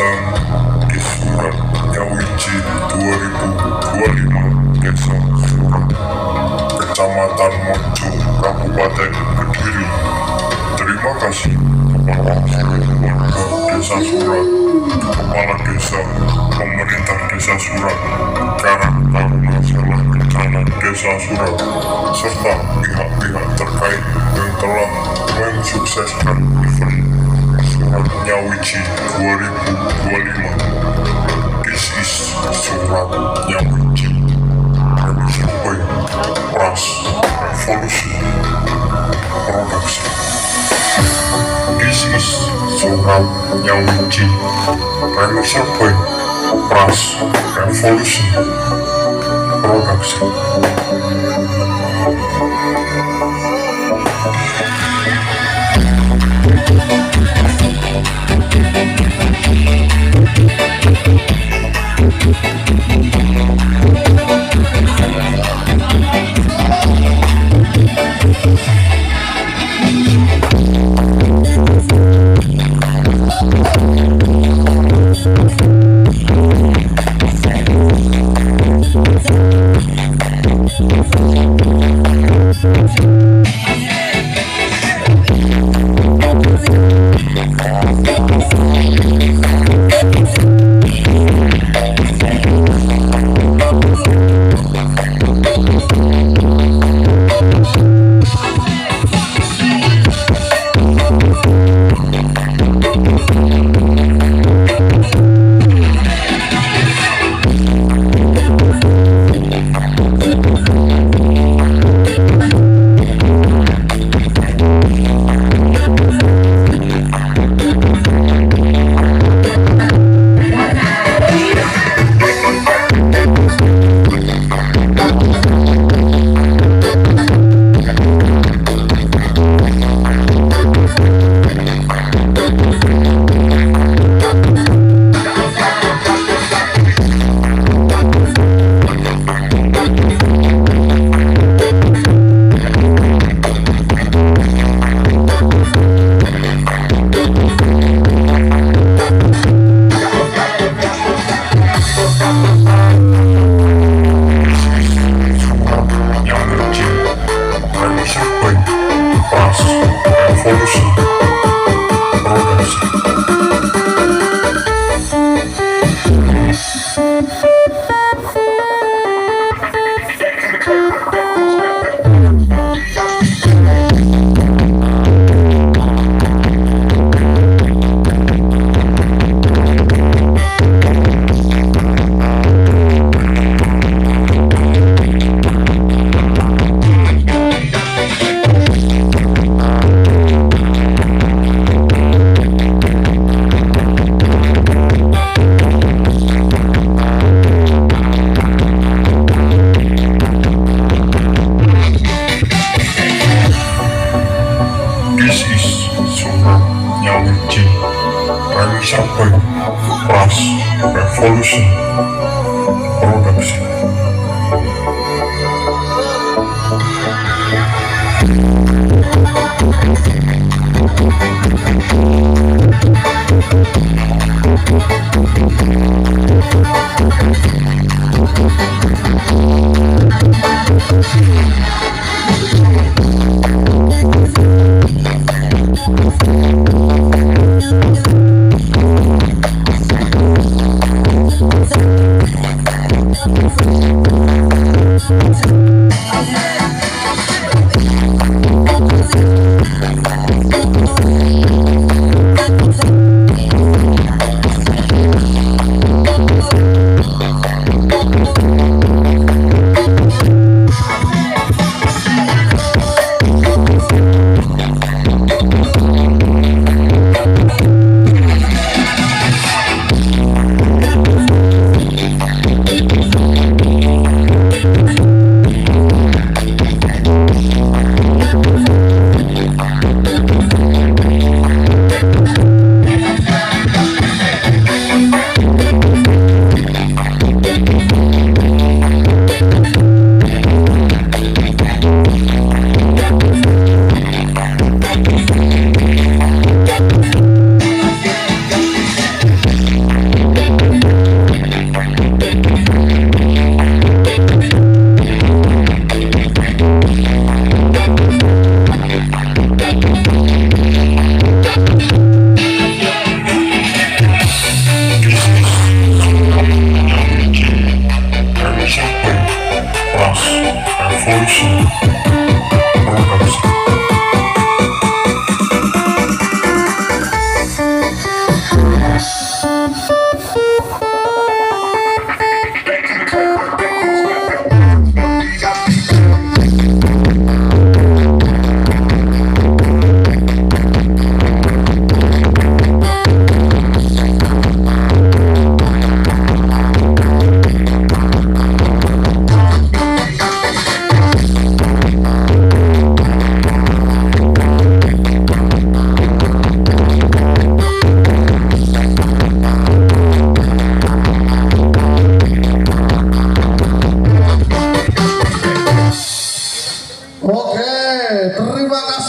datang di Surat Sawiji 2025 Desa Surat, Kecamatan Mojo, Kabupaten Kediri. Terima kasih kepada seluruh warga Desa Surat, Kepala Desa, Pemerintah Desa Surat, Karang Taruna Salah Bencana Desa Surat, serta pihak-pihak terkait yang telah mensukseskan event Surat Sawiji 2025. This is Surat Sawiji Revolution by Pras Revolution Production. This is Surat Sawiji Revolution by Pras Revolution Production. This is Surat Sawiji Revolution by Pras Revolution Production.